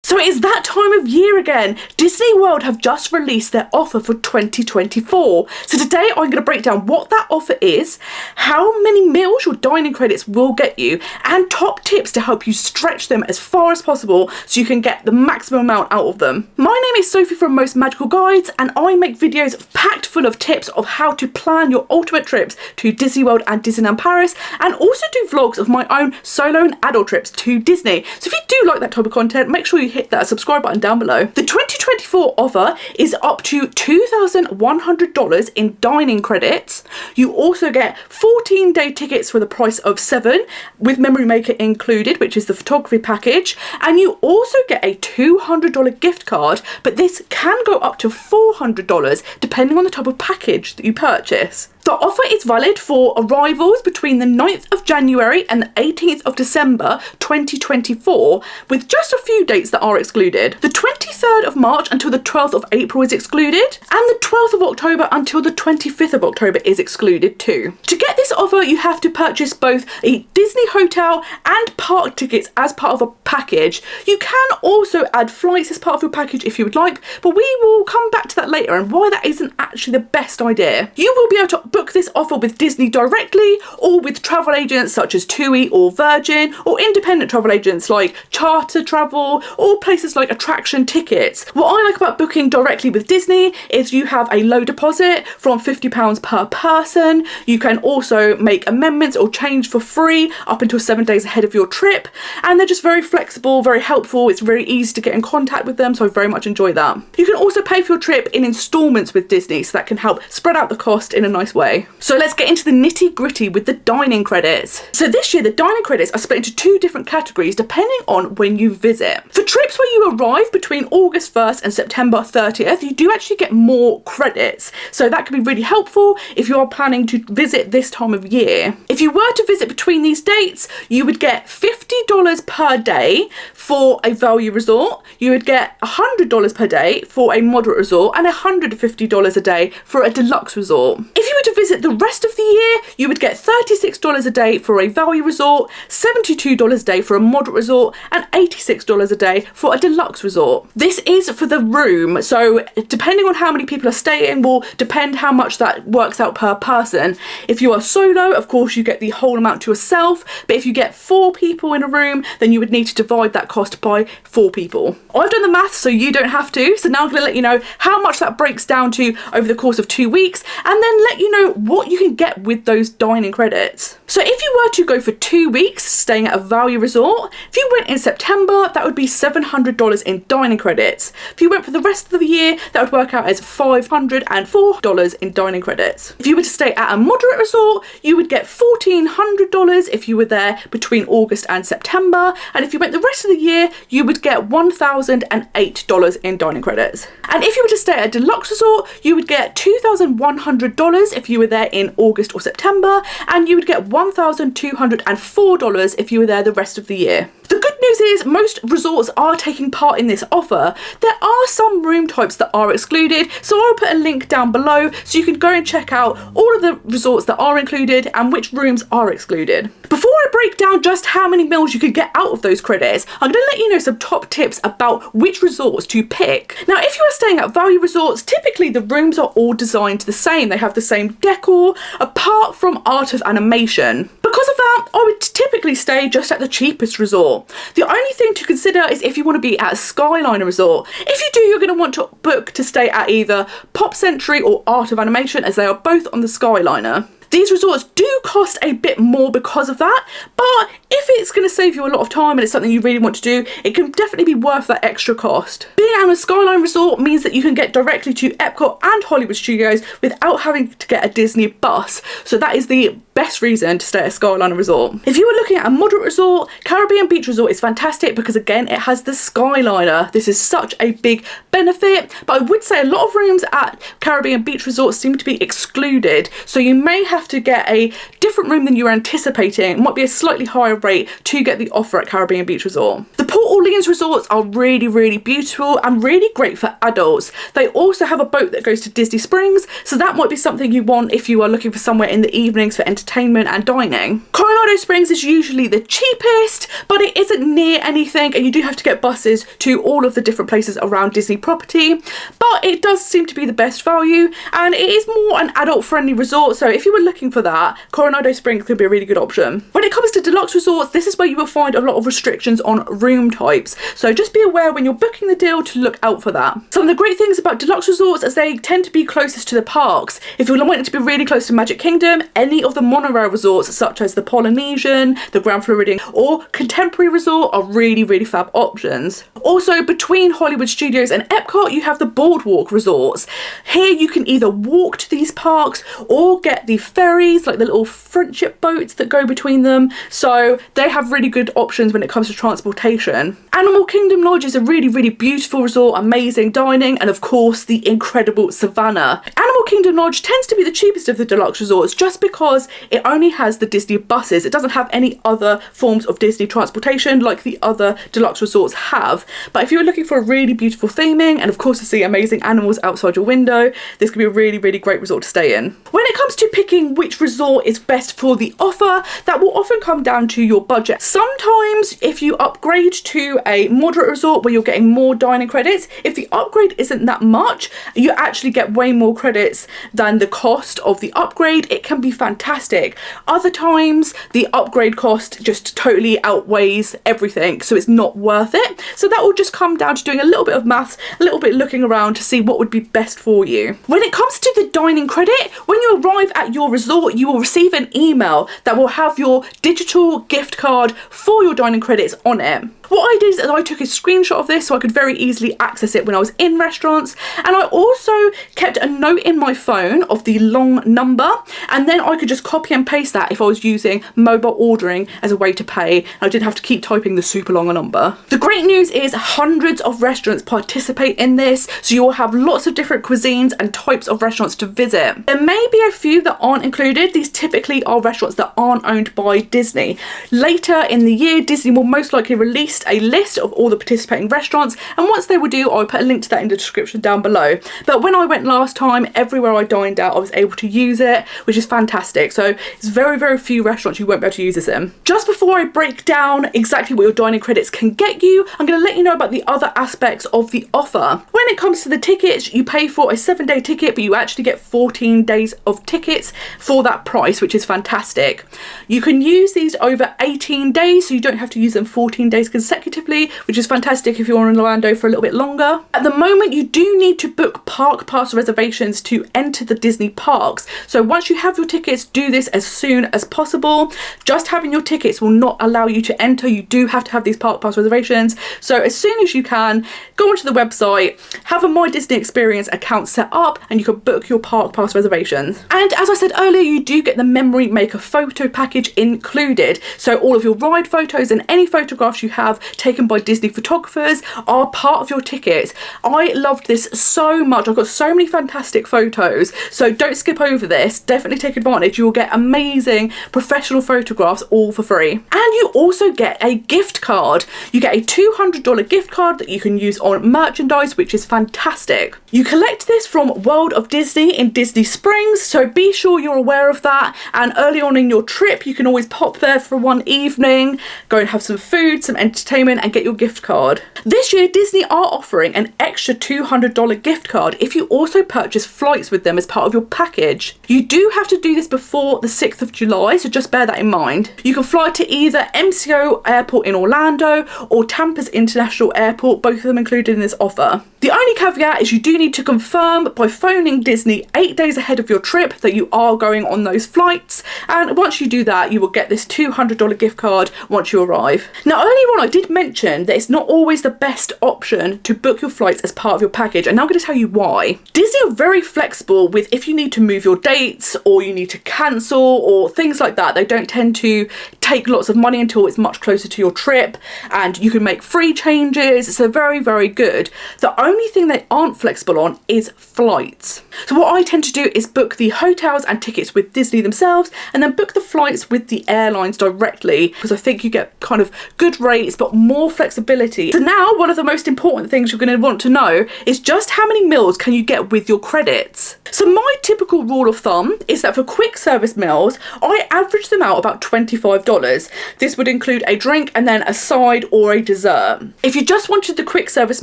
So it is that time of year again. Disney World have just released their offer for 2024. So today I'm going to break down what that offer is, how many meals your dining credits will get you, and top tips to help you stretch them as far as possible so you can get the maximum amount out of them. My name is Sophie from Most Magical Guides, and I make videos packed full of tips of how to plan your ultimate trips to Disney World and Disneyland Paris, and also do vlogs of my own solo and adult trips to Disney. So if you do like that type of content, make sure you hit that subscribe button down below. The 2024 offer is up to $2,100 in dining credits. You also get 14-day tickets for the price of 7 with Memory Maker included, which is the photography package, and you also get a $200 gift card, but this can go up to $400 depending on the type of package that you purchase. The offer is valid for arrivals between the 9th of January and the 18th of December 2024, with just a few dates that are excluded. The 23rd of March until the 12th of April is excluded, and the 12th of October until the 25th of October is excluded too. To get this offer, you have to purchase both a Disney hotel and park tickets as part of a package. You can also add flights as part of your package if you would like, but we will come back to that later and why that isn't actually the best idea. You will be able to book this offer with Disney directly or with travel agents such as TUI or Virgin, or independent travel agents like Charter Travel or places like Attraction Tickets. What I like about booking directly with Disney is you have a low deposit from £50 per person. You can also make amendments or change for free up until 7 days ahead of your trip, and they're just very flexible, very helpful. It's very easy to get in contact with them, so I very much enjoy that. You can also pay for your trip in installments with Disney, so that can help spread out the cost in a nice way. So let's get into the nitty gritty with the dining credits. So this year the dining credits are split into 2 different categories depending on when you visit. For trips where you arrive between August 1st and September 30th, you do actually get more credits. So that can be really helpful if you are planning to visit this time of year. If you were to visit between these dates, you would get $50 per day for a value resort. You would get $100 per day for a moderate resort and $150 a day for a deluxe resort. If you were to visit the rest of the year, you would get $36 a day for a value resort, $72 a day for a moderate resort, and $86 a day for a deluxe resort. This is for the room, so depending on how many people are staying will depend how much that works out per person. If you are solo, of course you get the whole amount to yourself, but if you get 4 people in a room, then you would need to divide that cost by 4 people. I've done the maths so you don't have to, so now I'm going to let you know how much that breaks down to over the course of 2 weeks, and then let you know what you can get with those dining credits. So if you were to go for 2 weeks staying at a value resort, if you went in September, that would be $700 in dining credits. If you went for the rest of the year, that would work out as $504 in dining credits. If you were to stay at a moderate resort, you would get $1,400 if you were there between August and September, and if you went the rest of the year, you would get $1,008 in dining credits. And if you were to stay at a deluxe resort, you would get $2,100 if you were there in August or September, and you would get $1,204 if you were there the rest of the year. The good news is most resorts are taking part in this offer. There are some room types that are excluded, so I'll put a link down below so you can go and check out all of the resorts that are included and which rooms are excluded. Before I break down just how many meals you can get out of those credits, I'm going to let you know some top tips about which resorts to pick. Now, if you are staying at value resorts, typically the rooms are all designed the same. They have the same decor, apart from art of animation. Because of that, I would typically stay just at the cheapest resort. The only thing to consider is if you want to be at a Skyliner resort. If you do, you're going to want to book to stay at either Pop Century or Art of Animation, as they are both on the Skyliner. These resorts do cost a bit more because of that, but if it's going to save you a lot of time and it's something you really want to do, it can definitely be worth that extra cost. Being at a Skyline resort means that you can get directly to Epcot and Hollywood Studios without having to get a Disney bus, so that is the best reason to stay at a Skyliner resort. If you were looking at a moderate resort, Caribbean Beach Resort is fantastic because again it has the Skyliner. This is such a big benefit, but I would say a lot of rooms at Caribbean Beach Resort seem to be excluded, so you may have to get a different room than you were anticipating. It might be a slightly higher rate to get the offer at Caribbean Beach Resort. The pool Orleans resorts are really, really beautiful and really great for adults. They also have a boat that goes to Disney Springs, so that might be something you want if you are looking for somewhere in the evenings for entertainment and dining. Coronado Springs is usually the cheapest, but it isn't near anything, and you do have to get buses to all of the different places around Disney property, but it does seem to be the best value, and it is more an adult friendly resort, so if you were looking for that, Coronado Springs could be a really good option. When it comes to deluxe resorts, this is where you will find a lot of restrictions on room types, so just be aware when you're booking the deal to look out for that. Some of the great things about deluxe resorts is they tend to be closest to the parks. If you're wanting to be really close to Magic Kingdom, any of the monorail resorts such as the Polynesian, the Grand Floridian or Contemporary Resort are really, really fab options. Also, between Hollywood Studios and Epcot, you have the Boardwalk resorts. Here you can either walk to these parks or get the ferries, like the little friendship boats that go between them, so they have really good options when it comes to transportation. Animal Kingdom Lodge is a really, really beautiful resort, amazing dining, and of course the incredible Savannah. Animal Kingdom Lodge tends to be the cheapest of the deluxe resorts just because it only has the Disney buses. It doesn't have any other forms of Disney transportation like the other deluxe resorts have. But if you're looking for a really beautiful theming and of course to see amazing animals outside your window, this could be a really, really great resort to stay in. When it comes to picking which resort is best for the offer, that will often come down to your budget. Sometimes if you upgrade to a moderate resort where you're getting more dining credits, if the upgrade isn't that much, you actually get way more credits than the cost of the upgrade. It can be fantastic. Other times the upgrade cost just totally outweighs everything, so it's not worth it. So that will just come down to doing a little bit of maths, a little bit looking around to see what would be best for you. When it comes to the dining credit, when you arrive at your resort, you will receive an email that will have your digital gift card for your dining credits on it. What I did is I took a screenshot of this so I could very easily access it when I was in restaurants, and I also kept a note in my phone of the long number, and then I could just copy and paste that if I was using mobile ordering as a way to pay. I didn't have to keep typing the super long number. The great news is hundreds of restaurants participate in this, so you will have lots of different cuisines and types of restaurants to visit. There may be a few that aren't included. These typically are restaurants that aren't owned by Disney. Later in the year, Disney will most likely release a list of all the participating restaurants, and once they will do, I'll put a link to that in the description down below. But when I went last time, everywhere I dined out I was able to use it, which is fantastic. So it's very, very few restaurants you won't be able to use this in. Just before I break down exactly what your dining credits can get you, I'm going to let you know about the other aspects of the offer. When it comes to the tickets, you pay for a 7-day ticket, but you actually get 14 days of tickets for that price, which is fantastic. You can use these over 18 days, so you don't have to use them 14 days consecutively, which is fantastic if you're in Orlando for a little bit longer. At the moment, you do need to book park pass reservations to enter the Disney parks. So once you have your tickets, do this as soon as possible. Just having your tickets will not allow you to enter. You do have to have these park pass reservations. So as soon as you can, go onto the website, have a My Disney Experience account set up, and you can book your park pass reservations. And as I said earlier, you do get the Memory Maker photo package included. So all of your ride photos and any photographs you have taken by Disney photographers are part of your tickets. I loved this so much. I've got so many fantastic photos, so don't skip over this. Definitely take advantage. You will get amazing professional photographs all for free. And you also get a gift card. You get a $200 gift card that you can use on merchandise, which is fantastic. You collect this from World of Disney in Disney Springs, so be sure you're aware of that, and early on in your trip you can always pop there for one evening, go and have some food, some entertainment, and get your gift card. This year Disney are offering an extra $200 gift card if you also purchase flights with them as part of your package. You do have to do this before the 6th of July, so just bear that in mind. You can fly to either MCO Airport in Orlando or Tampa's International Airport, both of them included in this offer. The only caveat is you do need to confirm by phoning Disney 8 days ahead of your trip that you are going on those flights, and once you do that you will get this $200 gift card once you arrive. Now earlier on I did mention that it's not always the best option to book your flights as part of your package, and now I'm going to tell you why. Disney are very flexible flexible with if you need to move your dates or you need to cancel or things like that. They don't tend to take lots of money until it's much closer to your trip, and you can make free changes. So very, very good. The only thing they aren't flexible on is flights. So what I tend to do is book the hotels and tickets with Disney themselves, and then book the flights with the airlines directly, because I think you get kind of good rates but more flexibility. So now one of the most important things you're going to want to know is just how many meals can you get with your credits. So my typical rule of thumb is that for quick service meals, I average them out about $25. This would include a drink and then a side or a dessert. If you just wanted the quick service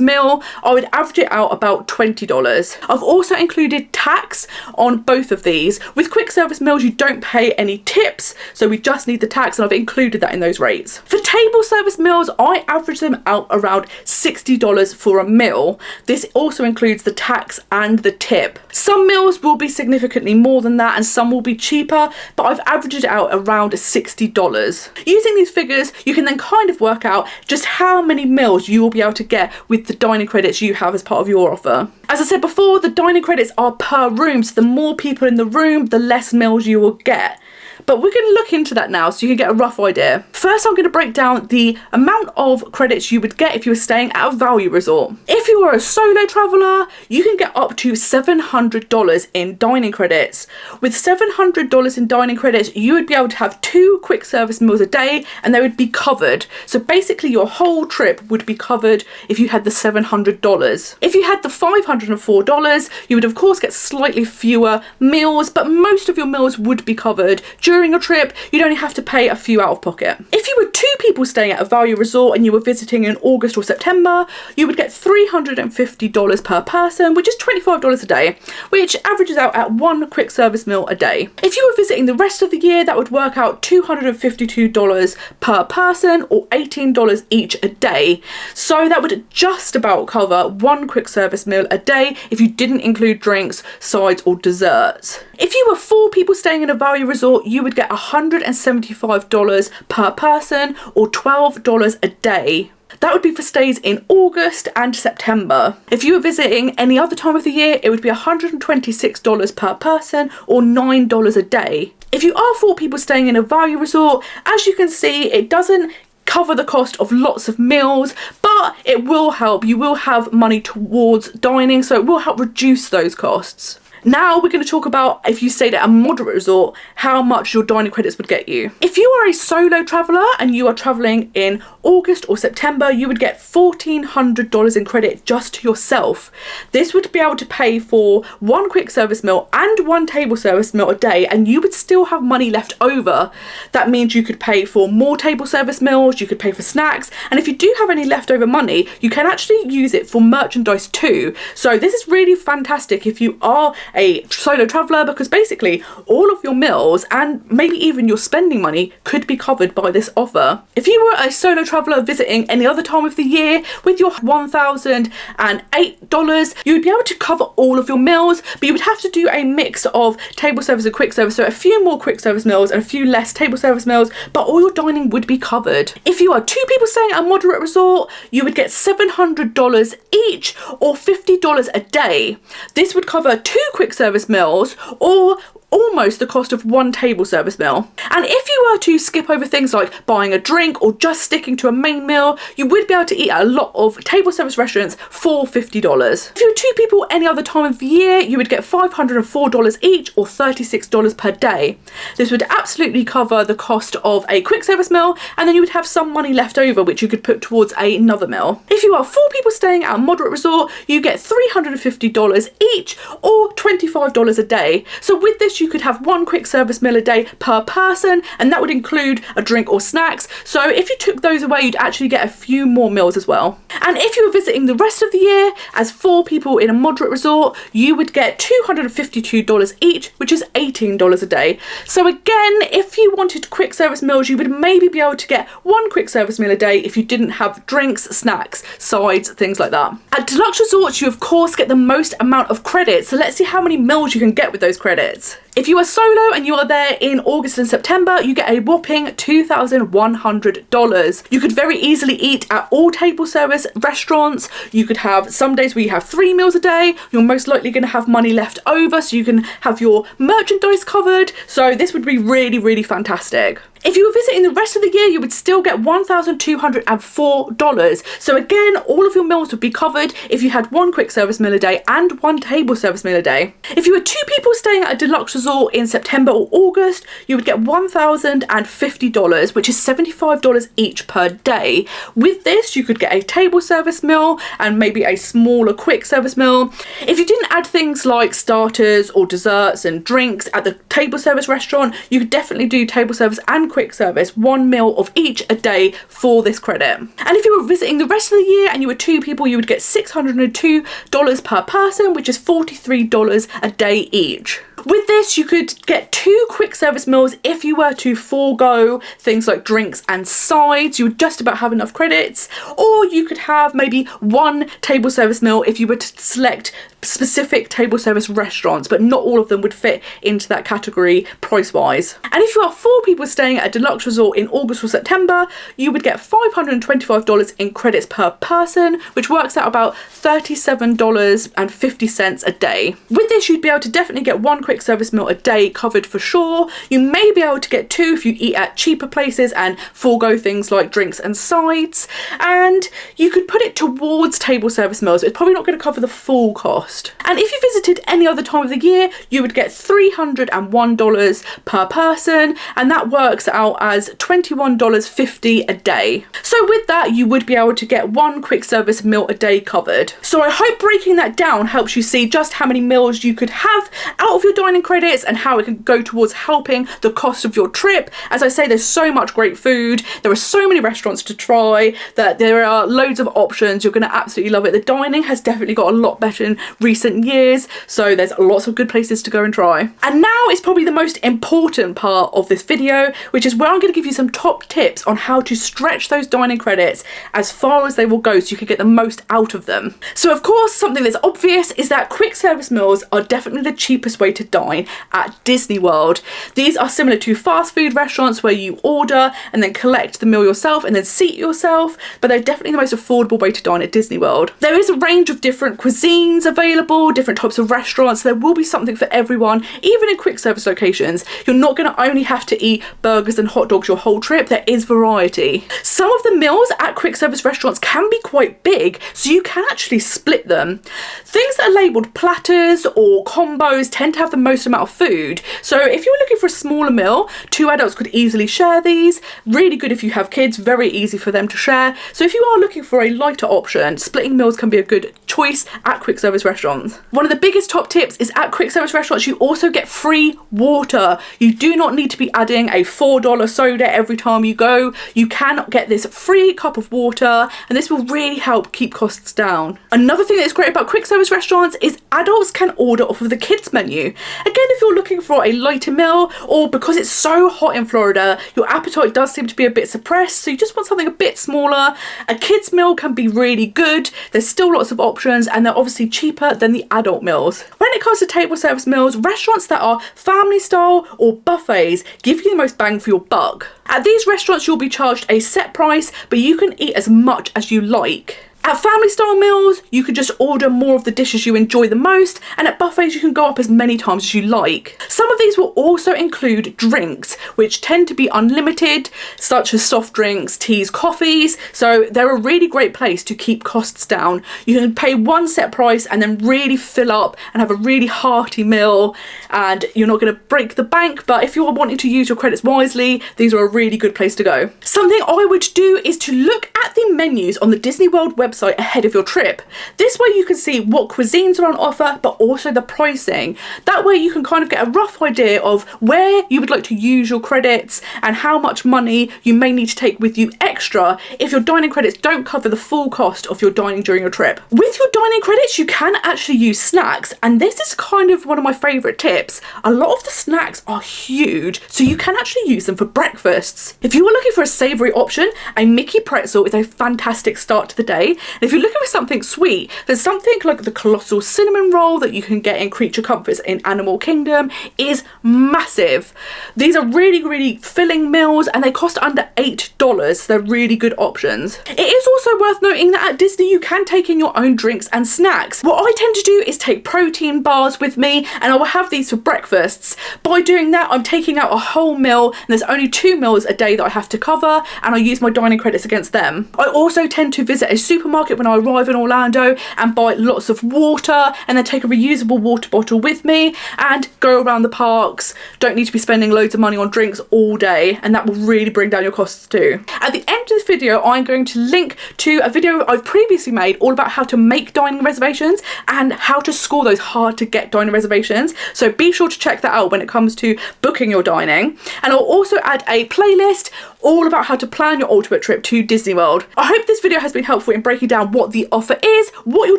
meal, I would average it out about $20. I've also included tax on both of these. With quick service meals, you don't pay any tips, so we just need the tax, and I've included that in those rates. For table service meals, I average them out around $60 for a meal. This also includes the tax and the tip. Some meals will be significantly more than that and some will be cheaper, but I've averaged it out around $60. Using these figures, you can then kind of work out just how many meals you will be able to get with the dining credits you have as part of your offer. As I said before, the dining credits are per room, so the more people in the room, the less meals you will get. But we're going to look into that now so you can get a rough idea. First, I'm going to break down the amount of credits you would get if you were staying at a value resort. If you are a solo traveller, you can get up to $700 in dining credits. With $700 in dining credits, you would be able to have 2 quick service meals a day and they would be covered. So basically your whole trip would be covered if you had the $700. If you had the $504, you would of course get slightly fewer meals, but most of your meals would be covered. During a trip, you'd only have to pay a few out of pocket. If you were 2 people staying at a value resort and you were visiting in August or September, you would get $350 per person, which is $25 a day, which averages out at 1 quick service meal a day. If you were visiting the rest of the year, that would work out $252 per person or $18 each a day. So that would just about cover 1 quick service meal a day if you didn't include drinks, sides or desserts. If you were 4 people staying in a value resort, you would get $175 per person or $12 a day. That would be for stays in August and September. If you were visiting any other time of the year, it would be $126 per person or $9 a day. If you are 4 people staying in a value resort, as you can see, it doesn't cover the cost of lots of meals, but it will help. You will have money towards dining, so it will help reduce those costs. Now we're going to talk about, if you stayed at a moderate resort, how much your dining credits would get you. If you are a solo traveller and you are travelling in August or September, you would get $1,400 in credit just to yourself. This would be able to pay for 1 quick service meal and 1 table service meal a day, and you would still have money left over. That means you could pay for more table service meals, you could pay for snacks, and if you do have any leftover money, you can actually use it for merchandise too. So this is really fantastic if you are a solo traveller, because basically all of your meals and maybe even your spending money could be covered by this offer. If you were a solo traveller visiting any other time of the year with your $1,008, you would be able to cover all of your meals, but you would have to do a mix of table service and quick service, so a few more quick service meals and a few less table service meals, but all your dining would be covered. If you are 2 people staying at a moderate resort, you would get $700 each or $50 a day. This would cover 2 quick service meals or almost the cost of 1 table service meal. And if you were to skip over things like buying a drink or just sticking to a main meal, you would be able to eat at a lot of table service restaurants for $50. If you were 2 people any other time of the year, you would get $504 each or $36 per day. This would absolutely cover the cost of a quick service meal, and then you would have some money left over which you could put towards another meal. If you are 4 people staying at a moderate resort, you get $350 each or $25 a day. So with this you could have 1 quick service meal a day per person, and that would include a drink or snacks. So if you took those away, you'd actually get a few more meals as well. And if you were visiting the rest of the year as 4 people in a moderate resort, you would get $252 each, which is $18 a day. So again, if you wanted quick service meals, you would maybe be able to get 1 quick service meal a day if you didn't have drinks, snacks, sides, things like that. At Deluxe resorts, you of course get the most amount of credits, so let's see how many meals you can get with those credits. If you are solo and you are there in August and September, you get a whopping $2,100. You could very easily eat at all table service restaurants. You could have some days where you have 3 meals a day. You're most likely going to have money left over, so you can have your merchandise covered. So this would be really, really fantastic. If you were visiting the rest of the year, you would still get $1,204. So again, all of your meals would be covered if you had 1 quick service meal a day and 1 table service meal a day. If you were 2 people staying at a deluxe resort in September or August, you would get $1,050, which is $75 each per day. With this, you could get a table service meal and maybe a smaller quick service meal. If you didn't add things like starters or desserts and drinks at the table service restaurant, you could definitely do table service and quick service, 1 meal of each a day for this credit. And if you were visiting the rest of the year and you were 2 people, you would get $602 per person, which is $43 a day each. With this, you could get 2 quick service meals if you were to forego things like drinks and sides. You would just about have enough credits. Or you could have maybe 1 table service meal if you were to select specific table service restaurants, but not all of them would fit into that category price-wise. And if you are 4 people staying at a deluxe resort in August or September, you would get $525 in credits per person, which works out about $37.50 a day. With this, you'd be able to definitely get 1 quick service meal a day covered for sure. You may be able to get 2 if you eat at cheaper places and forego things like drinks and sides. And you could put it towards table service meals. It's probably not going to cover the full cost. And if you visited any other time of the year, you would get $301 per person, and that works out as $21.50 a day. So with that, you would be able to get 1 quick service meal a day covered. So I hope breaking that down helps you see just how many meals you could have out of your dining credits and how it can go towards helping the cost of your trip. As I say, there's so much great food. There are so many restaurants to try that there are loads of options. You're going to absolutely love it. The dining has definitely got a lot better in recent years, so there's lots of good places to go and try. And now is probably the most important part of this video, which is where I'm going to give you some top tips on how to stretch those dining credits as far as they will go so you can get the most out of them. So of course, something that's obvious is that quick service meals are definitely the cheapest way to dine at Disney World. These are similar to fast food restaurants where you order and then collect the meal yourself and then seat yourself, but they're definitely the most affordable way to dine at Disney World. There is a range of different cuisines available, different types of restaurants. There will be something for everyone. Even in quick service locations, you're not going to only have to eat burgers and hot dogs your whole trip. There is variety. Some of the meals at quick service restaurants can be quite big, so you can actually split them. Things that are labelled platters or combos tend to have the most amount of food. So if you were looking for a smaller meal, 2 adults could easily share these. Really good if you have kids, very easy for them to share. So if you are looking for a lighter option, splitting meals can be a good choice at quick service restaurants. One of the biggest top tips is at quick service restaurants, you also get free water. You do not need to be adding a $4 soda every time you go. You can get this free cup of water, and this will really help keep costs down. Another thing that's great about quick service restaurants is adults can order off of the kids menu. Again, if you're looking for a lighter meal, or because it's so hot in Florida, your appetite does seem to be a bit suppressed, so you just want something a bit smaller, a kids meal can be really good. There's still lots of options, and they're obviously cheaper than the adult meals. When it comes to table service meals, restaurants that are family style or buffets give you the most bang for your buck. At these restaurants, you'll be charged a set price, but you can eat as much as you like. At family style meals, you can just order more of the dishes you enjoy the most, and at buffets you can go up as many times as you like. Some of these will also include drinks, which tend to be unlimited, such as soft drinks, teas, coffees, so they're a really great place to keep costs down. You can pay 1 set price and then really fill up and have a really hearty meal, and you're not going to break the bank, but if you're wanting to use your credits wisely, these are a really good place to go. Something I would do is to look at the menus on the Disney World website ahead of your trip. This way you can see what cuisines are on offer, but also the pricing. That way you can kind of get a rough idea of where you would like to use your credits and how much money you may need to take with you extra if your dining credits don't cover the full cost of your dining during your trip. With your dining credits, you can actually use snacks, and this is kind of one of my favourite tips. A lot of the snacks are huge, so you can actually use them for breakfasts. If you were looking for a savoury option, a Mickey pretzel is a fantastic start to the day. And if you're looking for something sweet, there's something like the colossal cinnamon roll that you can get in Creature Comforts in Animal Kingdom is massive. These are really, really filling meals, and they cost under $8. They're really good options. It is also worth noting that at Disney you can take in your own drinks and snacks. What I tend to do is take protein bars with me, and I will have these for breakfasts. By doing that, I'm taking out a whole meal, and there's only 2 meals a day that I have to cover, and I use my dining credits against them. I also tend to visit a supermarket when I arrive in Orlando and buy lots of water, and then take a reusable water bottle with me and go around the parks. Don't need to be spending loads of money on drinks all day, and that will really bring down your costs too. At the end of this video, I'm going to link to a video I've previously made all about how to make dining reservations and how to score those hard to get dining reservations, so be sure to check that out when it comes to booking your dining. And I'll also add a playlist all about how to plan your ultimate trip to Disney World. I hope this video has been helpful in breaking down what the offer is, what your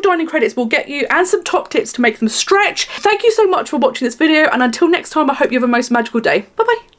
dining credits will get you, and some top tips to make them stretch. Thank you so much for watching this video, and until next time, I hope you have a most magical day. Bye bye.